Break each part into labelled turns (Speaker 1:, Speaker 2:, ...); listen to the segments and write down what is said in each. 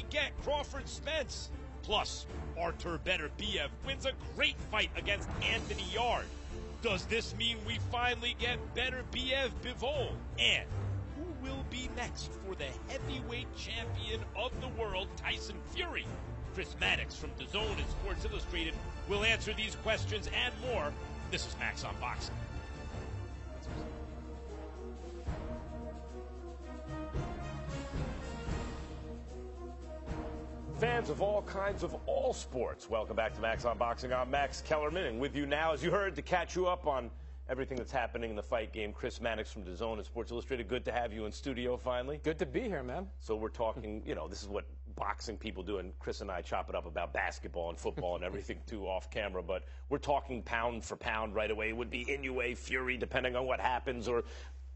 Speaker 1: we get Crawford Spence. Plus, Artur Beterbiev wins a great fight against Anthony Yarde. Does this mean we finally get Beterbiev Bivol? And who will be next for the heavyweight champion of the world, Tyson Fury? Chris Mannix from DAZN and Sports Illustrated will answer these questions and more. This is Max on Boxing. Fans of all kinds of all sports, welcome back to Max on Boxing. I'm Max Kellerman, and with you now, as you heard, to catch you up on everything that's happening in the fight game, Chris Mannix from DAZN and Sports Illustrated. Good to have you in studio finally.
Speaker 2: Good to be here, man.
Speaker 1: So we're talking, you know, this is what boxing people do, and Chris and I chop it up about basketball and football and everything too off camera, but we're talking pound for pound right away. It would be Inoue, Fury, depending on what happens, or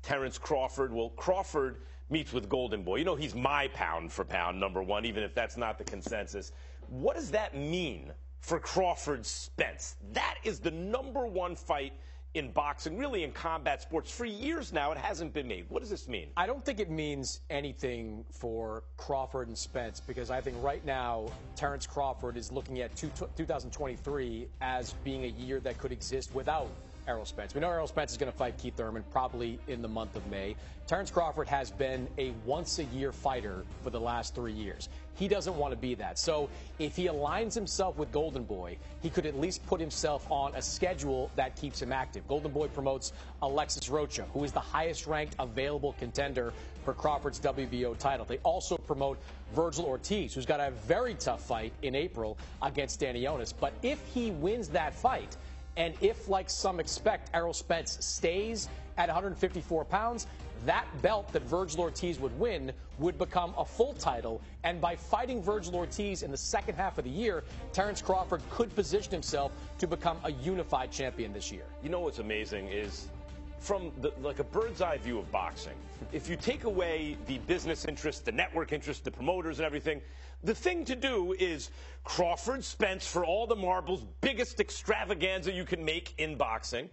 Speaker 1: Terence Crawford. Well, Crawford meets with Golden Boy. You know, he's my pound for pound number one, even if that's not the consensus. What does that mean for Crawford Spence? That is the number one fight in boxing, really in combat sports. For years now, it hasn't been made. What does this mean?
Speaker 2: I don't think it means anything for Crawford and Spence, because I think right now Terence Crawford is looking at 2023 as being a year that could exist without Errol Spence. We know Errol Spence is going to fight Keith Thurman probably in the month of May. Terence Crawford has been a once-a-year fighter for the last 3 years. He doesn't want to be that. So if he aligns himself with Golden Boy, he could at least put himself on a schedule that keeps him active. Golden Boy promotes Alexis Rocha, who is the highest-ranked available contender for Crawford's WBO title. They also promote Virgil Ortiz, who's got a very tough fight in April against Stanionis. But if he wins that fight, and if, like some expect, Errol Spence stays at 154 pounds, that belt that Virgil Ortiz would win would become a full title. And by fighting Virgil Ortiz in the second half of the year, Terence Crawford could position himself to become a unified champion this year.
Speaker 1: You know what's amazing is, from like a bird's eye view of boxing, if you take away the business interest, the network interest, the promoters and everything, the thing to do is Crawford Spence for all the marbles, biggest extravaganza you can make in boxing,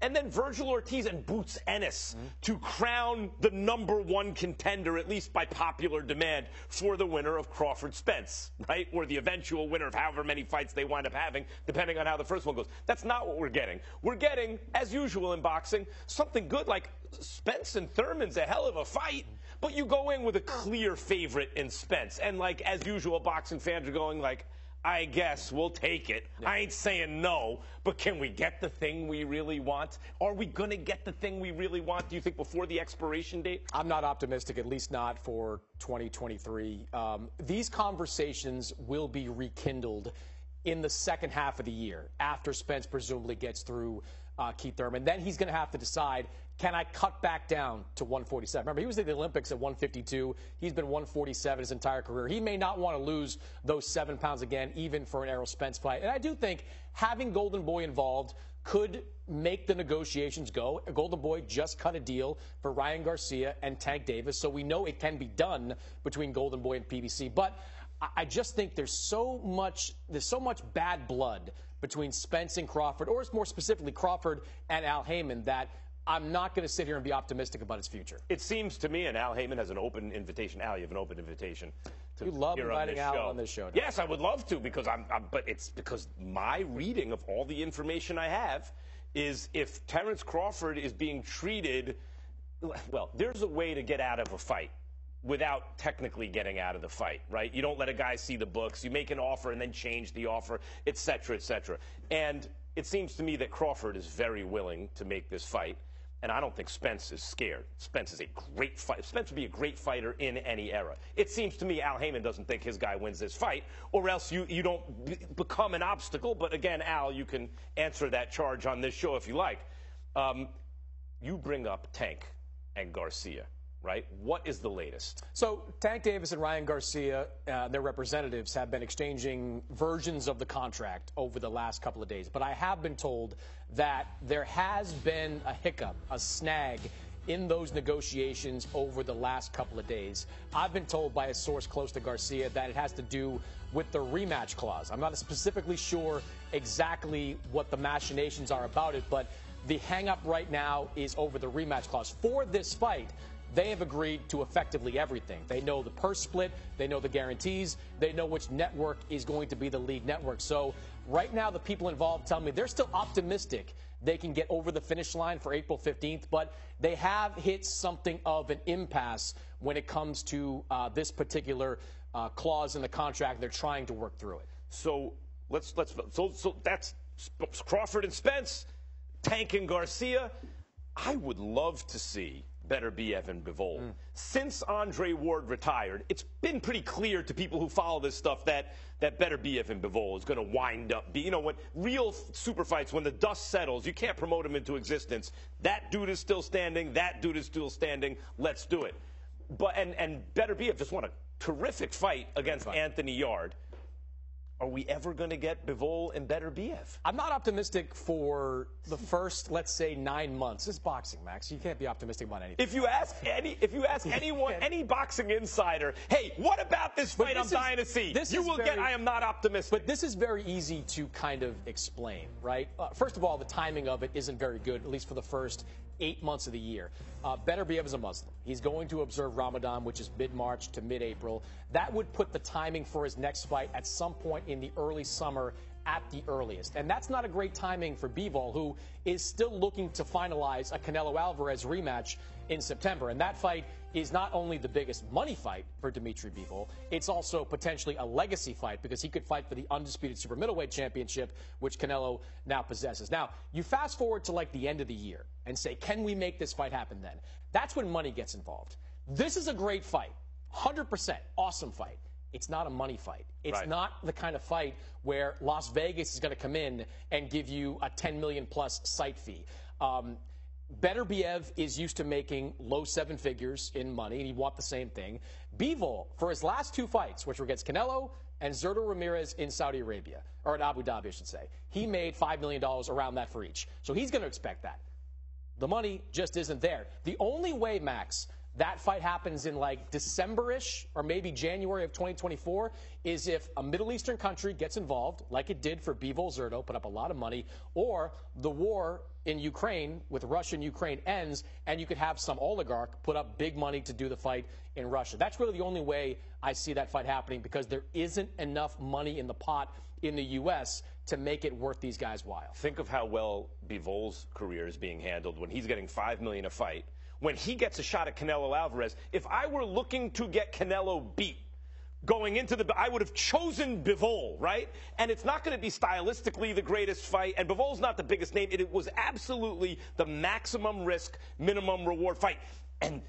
Speaker 1: and then Virgil Ortiz and Boots Ennis to crown the number one contender, at least by popular demand, for the winner of Crawford Spence, right? Or the eventual winner of however many fights they wind up having, depending on how the first one goes. That's not what we're getting. We're getting, as usual in boxing, something good like Spence and Thurman's a hell of a fight, but you go in with a clear favorite in Spence. And like, as usual, boxing fans are going like, I guess we'll take it. Yeah. I ain't saying no, but can we get the thing we really want? Are we going to get the thing we really want, do you think, before the expiration date?
Speaker 2: I'm not optimistic, at least not for 2023. These conversations will be rekindled in the second half of the year, after Spence presumably gets through Keith Thurman. Then he's going to have to decide, can I cut back down to 147? Remember, he was at the Olympics at 152. He's been 147 his entire career. He may not want to lose those 7 pounds again, even for an Errol Spence fight. And I do think having Golden Boy involved could make the negotiations go. Golden Boy just cut a deal for Ryan Garcia and Tank Davis, so we know it can be done between Golden Boy and PBC. But I just think there's so much bad blood between Spence and Crawford, or more specifically Crawford and Al Heyman, that I'm not going to sit here and be optimistic about his future.
Speaker 1: It seems to me, and Al Heyman has an open invitation. Al, you have an open invitation to
Speaker 2: You love inviting Al on this show.
Speaker 1: Yes, I would love to, because but it's because my reading of all the information I have is, if Terence Crawford is being treated, well, there's a way to get out of a fight without technically getting out of the fight, right? You don't let a guy see the books. You make an offer and then change the offer, et cetera, et cetera. And it seems to me that Crawford is very willing to make this fight, and I don't think Spence is scared. Spence is a great fighter. Spence would be a great fighter in any era. It seems to me Al Heyman doesn't think his guy wins this fight, or else you don't become an obstacle. But again, Al, you can answer that charge on this show if you like. You bring up Tank and Garcia, right? What is the latest?
Speaker 2: So Tank Davis and Ryan Garcia, their representatives, have been exchanging versions of the contract over the last couple of days. But I have been told that there has been a hiccup, a snag in those negotiations over the last couple of days. I've been told by a source close to Garcia that it has to do with the rematch clause. I'm not specifically sure exactly what the machinations are about it, but the hang-up right now is over the rematch clause. For this fight, they have agreed to effectively everything. They know the purse split, they know the guarantees, they know which network is going to be the lead network. So right now, the people involved tell me they're still optimistic they can get over the finish line for April 15th, but they have hit something of an impasse when it comes to this particular clause in the contract. They're trying to work through it.
Speaker 1: So so that's Crawford and Spence, Tank and Garcia. I would love to see Beterbiev and Bivol. Since Andre Ward retired, it's been pretty clear to people who follow this stuff that Beterbiev and Bivol is going to wind up being, you know, when real super fights, when the dust settles, you can't promote them into existence. That dude is still standing. That dude is still standing. Let's do it. But and Beterbiev just won a terrific fight against Anthony Yard. Are we ever going to get Bivol and Beterbiev?
Speaker 2: I'm not optimistic for the first, let's say, 9 months. It's boxing, Max. You can't be optimistic about anything.
Speaker 1: If you ask anyone, any boxing insider, hey, what about this fight I'm dying to see? You will get, I am not optimistic.
Speaker 2: But this is very easy to kind of explain, right? First of all, the timing of it isn't very good, at least for the first 8 months of the year. Beterbiev is a Muslim. He's going to observe Ramadan, which is mid-March to mid-April. That would put the timing for his next fight at some point in the early summer at the earliest. And that's not a great timing for Bivol, who is still looking to finalize a Canelo Alvarez rematch in September. And that fight is not only the biggest money fight for Dimitri Bivol, it's also potentially a legacy fight because he could fight for the undisputed super middleweight championship, which Canelo now possesses. Now, you fast forward to like the end of the year and say, can we make this fight happen then? That's when money gets involved. This is a great fight. 100% awesome fight. It's not a money fight. It's not the kind of fight where Las Vegas is going to come in and give you a 10 million plus site fee. Beterbiev is used to making low seven figures in money, and he want the same thing. Bivol, for his last 2 fights, which were against Canelo and Zurdo Ramirez in Saudi Arabia, or in Abu Dhabi, I should say, he made $5 million around that for each. So he's going to expect that. The money just isn't there. The only way, Max, that fight happens in like December-ish or maybe January of 2024 is if a Middle Eastern country gets involved, like it did for Bivol Zurdo, put up a lot of money, or the war in Ukraine with Russia and Ukraine ends, and you could have some oligarch put up big money to do the fight in Russia. That's really the only way I see that fight happening because there isn't enough money in the pot in the U.S. to make it worth these guys' while.
Speaker 1: Think of how well Bivol's career is being handled when he's getting $5 million a fight. When he gets a shot at Canelo Alvarez, if I were looking to get Canelo beat going into I would have chosen Bivol, right? And it's not going to be stylistically the greatest fight, and Bivol's not the biggest name. It was absolutely the maximum risk, minimum reward fight. And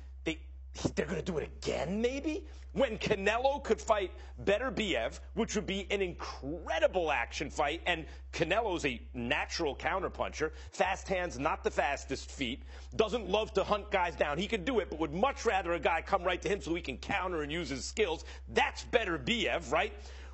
Speaker 1: they're going to do it again, maybe? When Canelo could fight Beterbiev, which would be an incredible action fight, and Canelo's a natural counterpuncher, fast hands, not the fastest feet, doesn't love to hunt guys down. He could do it, but would much rather a guy come right to him so he can counter and use his skills. That's Beterbiev, right?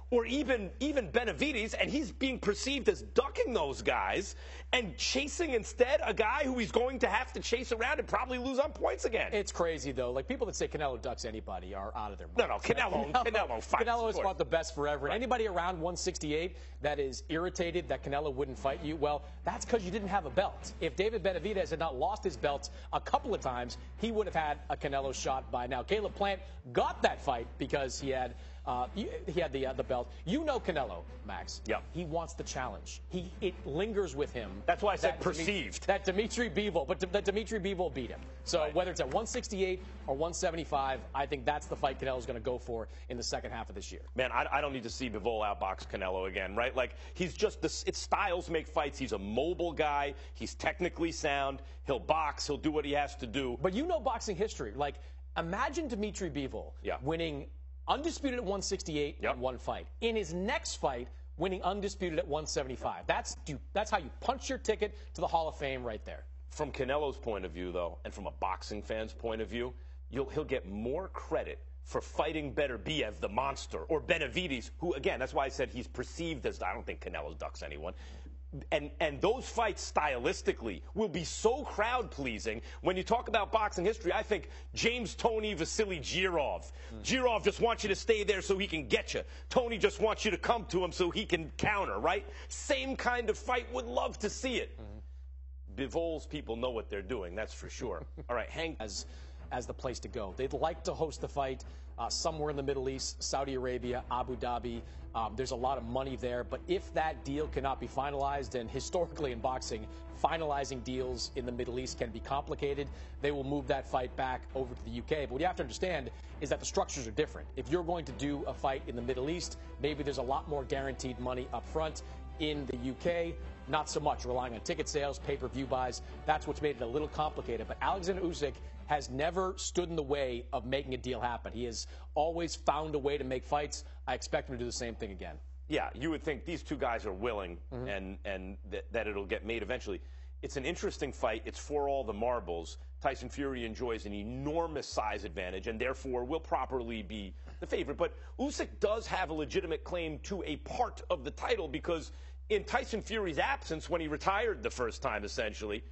Speaker 1: Or even Benavidez, and he's being perceived as ducking those guys and chasing instead a guy who he's going to have to chase around and probably lose on points again.
Speaker 2: It's crazy, though. Like, people that say Canelo ducks anybody are out of their mind.
Speaker 1: No, Canelo fights.
Speaker 2: Canelo has fought the best forever. Right. Anybody around 168 that is irritated that Canelo wouldn't fight you, well, that's because you didn't have a belt. If David Benavidez had not lost his belt a couple of times, he would have had a Canelo shot by now. Caleb Plant got that fight because he had the belt. You know Canelo, Max.
Speaker 1: Yep.
Speaker 2: He wants the challenge. It lingers with him.
Speaker 1: That's why I said perceived.
Speaker 2: That Dimitri Bivol, but that Dimitri Bivol beat him. So whether it's at 168 or 175, I think that's the fight Canelo's going to go for in the second half of this year.
Speaker 1: Man, I don't need to see Bivol outbox Canelo again, right? Like, he's just it's styles make fights. He's a mobile guy. He's technically sound. He'll box. He'll do what he has to do.
Speaker 2: But you know boxing history. Like, imagine Dimitri Bivol winning undisputed at 168 in one fight. In his next fight, winning undisputed at 175. That's how you punch your ticket to the Hall of Fame right there.
Speaker 1: From Canelo's point of view, though, and from a boxing fan's point of view, he'll get more credit for fighting Beterbiev, the monster, or Benavidez, who, again, that's why I said he's perceived as, I don't think Canelo ducks anyone. And those fights stylistically will be so crowd-pleasing. When you talk about boxing history, I think James Toney, Vasily Girov. Girov just wants you to stay there so he can get you. Toney just wants you to come to him so he can counter, right? Same kind of fight. Would love to see it. Bivol's people know what they're doing, that's for sure. All right, Hank.
Speaker 2: As as the place to go. They'd like to host the fight somewhere in the Middle East, Saudi Arabia, Abu Dhabi. There's a lot of money there. But if that deal cannot be finalized, and historically in boxing, finalizing deals in the Middle East can be complicated, they will move that fight back over to the UK. But what you have to understand is that the structures are different. If you're going to do a fight in the Middle East, maybe there's a lot more guaranteed money up front. In the UK, not so much, relying on ticket sales, pay-per-view buys. That's what's made it a little complicated. But Oleksandr Usyk has never stood in the way of making a deal happen. He has always found a way to make fights. I expect him to do the same thing again.
Speaker 1: Yeah, you would think these two guys are willing and that it'll get made eventually. It's an interesting fight. It's for all the marbles. Tyson Fury enjoys an enormous size advantage and therefore will properly be the favorite. But Usyk does have a legitimate claim to a part of the title because in Tyson Fury's absence, when he retired the first time, essentially,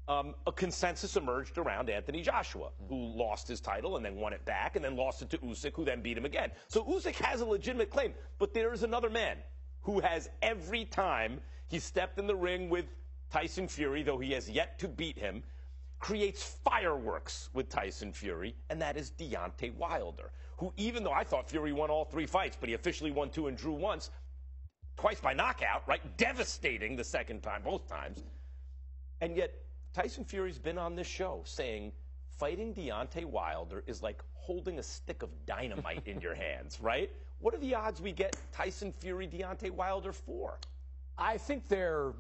Speaker 1: a consensus emerged around Anthony Joshua, who lost his title and then won it back and then lost it to Usyk, who then beat him again. So Usyk has a legitimate claim, but there is another man who has every time he stepped in the ring with Tyson Fury, though he has yet to beat him, creates fireworks with Tyson Fury, and that is Deontay Wilder, who even though I thought Fury won all 3 fights, but he officially won 2 and drew once, twice by knockout, right? Devastating the second time, both times. And yet Tyson Fury's been on this show saying fighting Deontay Wilder is like holding a stick of dynamite in your hands, right? What are the odds we get Tyson Fury, Deontay Wilder for?
Speaker 2: I think they're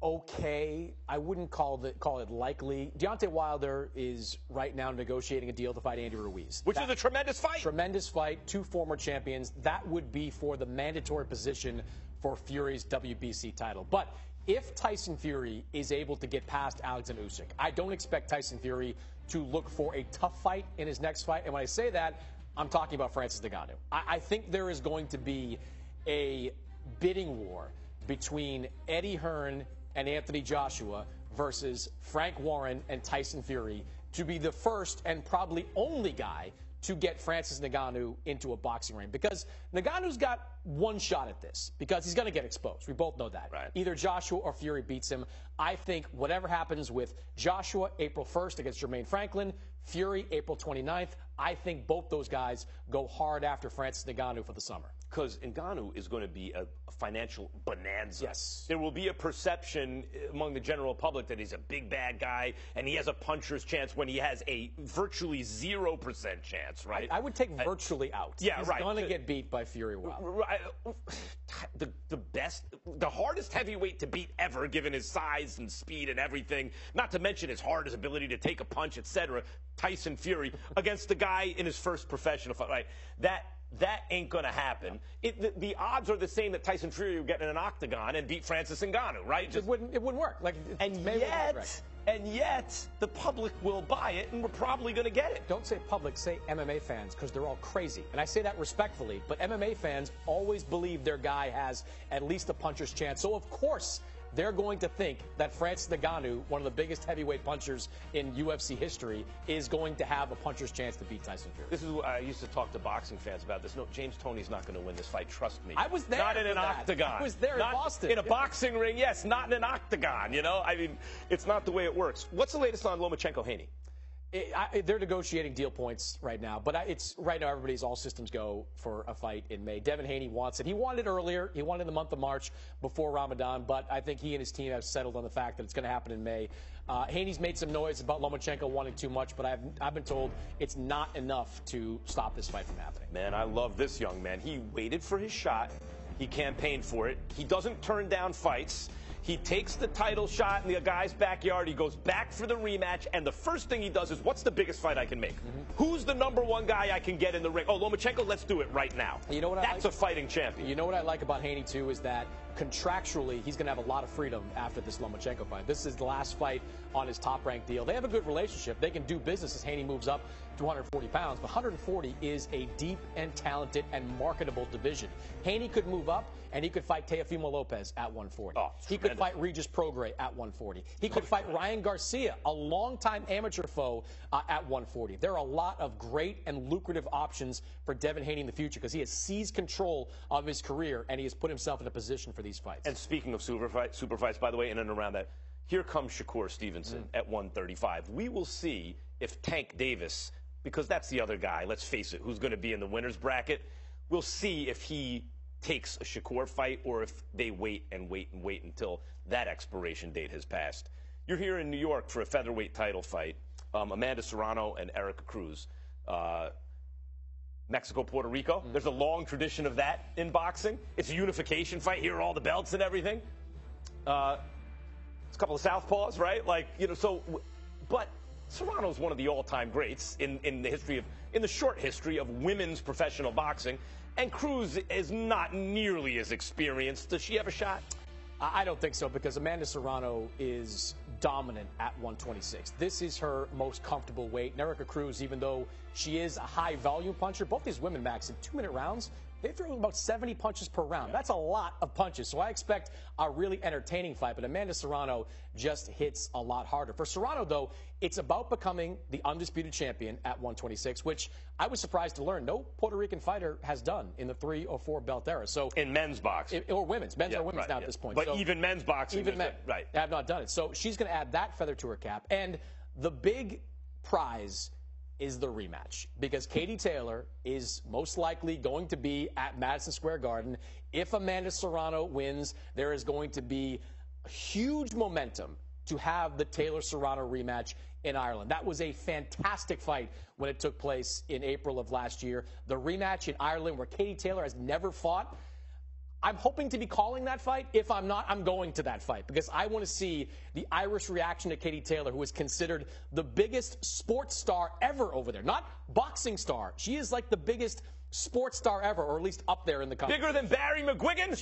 Speaker 2: okay. I wouldn't call it likely. Deontay Wilder is right now negotiating a deal to fight Andy Ruiz.
Speaker 1: Which is a tremendous fight.
Speaker 2: Tremendous fight. 2 former champions. That would be for the mandatory position for Fury's WBC title. But if Tyson Fury is able to get past Oleksandr Usyk, I don't expect Tyson Fury to look for a tough fight in his next fight. And when I say that, I'm talking about Francis Ngannou. I think there is going to be a bidding war between Eddie Hearn and Anthony Joshua versus Frank Warren and Tyson Fury to be the first and probably only guy to get Francis Ngannou into a boxing ring. Because Ngannou's got one shot at this, because he's going to get exposed. We both know that.
Speaker 1: Right.
Speaker 2: Either Joshua or Fury beats him. I think whatever happens with Joshua April 1st against Jermaine Franklin, Fury April 29th, I think both those guys go hard after Francis Ngannou for the summer.
Speaker 1: Because Ngannou is going to be a financial bonanza.
Speaker 2: Yes.
Speaker 1: There will be a perception among the general public that he's a big bad guy and he has a puncher's chance when he has a virtually 0% chance, right?
Speaker 2: I would take virtually out.
Speaker 1: Yeah,
Speaker 2: he's
Speaker 1: right.
Speaker 2: He's going to get beat by Fury Wilder.
Speaker 1: Right. The hardest heavyweight to beat ever, given his size and speed and everything, not to mention his heart, his ability to take a punch, etc. Tyson Fury against the guy in his first professional fight, right? That ain't going to happen. The odds are the same that Tyson Fury would get in an octagon and beat Francis Ngannou, right?
Speaker 2: It wouldn't work.
Speaker 1: And yet, the public will buy it, and we're probably going to get it.
Speaker 2: Don't say public, say MMA fans, because they're all crazy. And I say that respectfully, but MMA fans always believe their guy has at least a puncher's chance. So, of course, they're going to think that Francis Ngannou, one of the biggest heavyweight punchers in UFC history, is going to have a puncher's chance to beat Tyson Fury.
Speaker 1: This is what I used to talk to boxing fans about this. No, James Toney's not going to win this fight. Trust me.
Speaker 2: I was there.
Speaker 1: Not in an octagon.
Speaker 2: I was there in Boston.
Speaker 1: In a boxing ring, yes. Not in an octagon. You know, I mean, it's not the way it works. What's the latest on Lomachenko-Haney?
Speaker 2: They're negotiating deal points right now, but it's right now everybody's all systems go for a fight in May. Devin Haney wants it. He wanted it earlier. He wanted it in the month of March before Ramadan, but I think he and his team have settled on the fact that it's going to happen in May. Haney's made some noise about Lomachenko wanting too much, but I've been told it's not enough to stop this fight from happening.
Speaker 1: Man, I love this young man. He waited for his shot. He campaigned for it. He doesn't turn down fights. He takes the title shot in the guy's backyard. He goes back for the rematch, and the first thing he does is, what's the biggest fight I can make? Who's the #1 guy I can get in the ring? Oh, Lomachenko, let's do it right now.
Speaker 2: You know what
Speaker 1: That's a fighting champion.
Speaker 2: You know what I like about Haney, too, is that contractually he's going to have a lot of freedom after this Lomachenko fight. This is the last fight on his top-ranked deal. They have a good relationship. They can do business as Haney moves up to 140 pounds, but 140 is a deep and talented and marketable division. Haney could move up, and he could fight Teofimo Lopez at 140.
Speaker 1: Oh,
Speaker 2: he could fight Regis Prograis at 140. He could fight Ryan Garcia, a longtime amateur foe, at 140. There are a lot of great and lucrative options for Devin Haney in the future because he has seized control of his career, and he has put himself in a position for these fights.
Speaker 1: And speaking of super fights, by the way, in and around that, here comes Shakur Stevenson at 135. We will see if Tank Davis because that's the other guy, let's face it, who's going to be in the winner's bracket. We'll see if he takes a Shakur fight or if they wait and wait and wait until that expiration date has passed. You're here in New York for a featherweight title fight. Amanda Serrano and Erica Cruz. Mexico, Puerto Rico. There's a long tradition of that in boxing. It's a unification fight. Here are all the belts and everything. It's a couple of southpaws, right? Like, you know, but Serrano's one of the all-time greats in the short history of women's professional boxing. And Cruz is not nearly as experienced. Does she have a shot?
Speaker 2: I don't think so, because Amanda Serrano is dominant at 126. This is her most comfortable weight. And Erica Cruz, even though she is a high-volume puncher, both these women, Max, in 2-minute rounds, they throw about 70 punches per round. That's a lot of punches. So I expect a really entertaining fight. But Amanda Serrano just hits a lot harder. For Serrano, though, it's about becoming the undisputed champion at 126, which I was surprised to learn no Puerto Rican fighter has done in the 3 or 4 belt era. So
Speaker 1: in men's boxing.
Speaker 2: Or women's. Men's or women's now at this point.
Speaker 1: But
Speaker 2: so
Speaker 1: even men's boxing.
Speaker 2: Even men have not done it. So she's going to add that feather to her cap. And the big prize is the rematch, because Katie Taylor is most likely going to be at Madison Square Garden. If Amanda Serrano wins, there is going to be huge momentum to have the Taylor-Serrano rematch in Ireland. That was a fantastic fight when it took place in April of last year. The rematch in Ireland, where Katie Taylor has never fought. I'm hoping to be calling that fight. If I'm not, I'm going to that fight, because I want to see the Irish reaction to Katie Taylor, who is considered the biggest sports star ever over there. Not boxing star. She is like the biggest sports star ever, or at least up there in the country.
Speaker 1: Bigger than Barry McGuigan?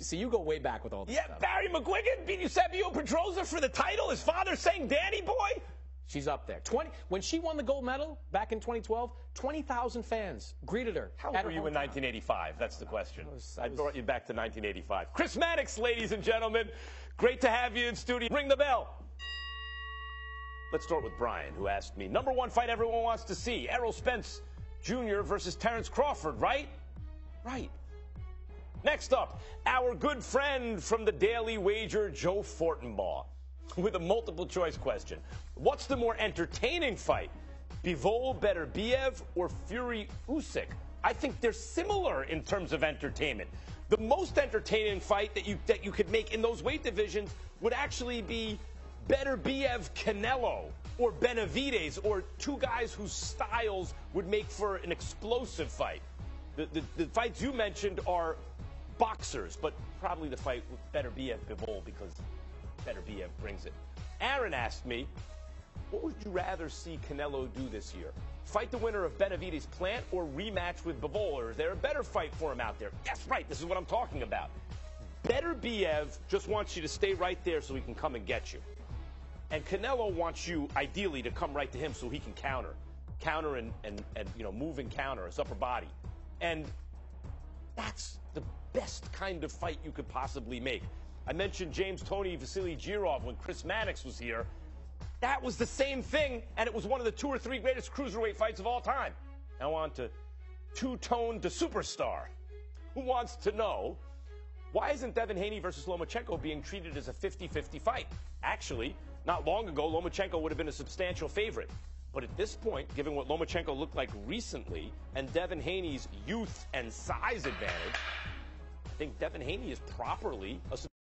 Speaker 2: See, you go way back with all this stuff.
Speaker 1: Barry McGuigan beat Eusebio Pedrosa for the title. His father sang Danny Boy.
Speaker 2: She's up there. When she won the gold medal back in 2012, 20,000 fans greeted her.
Speaker 1: How old were you in 1985? That's the question. I brought you back to 1985. Chris Mannix, ladies and gentlemen. Great to have you in studio. Ring the bell. Let's start with Brian, who asked me, number one fight everyone wants to see, Errol Spence Jr. versus Terrence Crawford, right? Right. Next up, our good friend from the Daily Wager, Joe Fortenbaugh, with a multiple choice question. What's the more entertaining fight, Bivol Beterbiev or Fury Usyk? I think they're similar in terms of entertainment. The most entertaining fight that you could make in those weight divisions would actually be Beterbiev Canelo or Benavidez, or two guys whose styles would make for an explosive fight. The fights you mentioned are boxers, but probably the fight with Beterbiev Bivol, because Beterbiev brings it. Aaron asked me, what would you rather see Canelo do this year? Fight the winner of Benavidez Plant or rematch with Bivol? Or is there a better fight for him out there? Yes, right, this is what I'm talking about. Beterbiev just wants you to stay right there so he can come and get you. And Canelo wants you, ideally, to come right to him so he can counter and you know, move and counter his upper body. And that's the best kind of fight you could possibly make. I mentioned James Toney, Vasily Girov when Chris Mannix was here. That was the same thing, and it was one of the 2 or 3 greatest cruiserweight fights of all time. Now on to two-tone to superstar, who wants to know, why isn't Devin Haney versus Lomachenko being treated as a 50-50 fight? Actually, not long ago, Lomachenko would have been a substantial favorite. But at this point, given what Lomachenko looked like recently, and Devin Haney's youth and size advantage, I think Devin Haney is properly a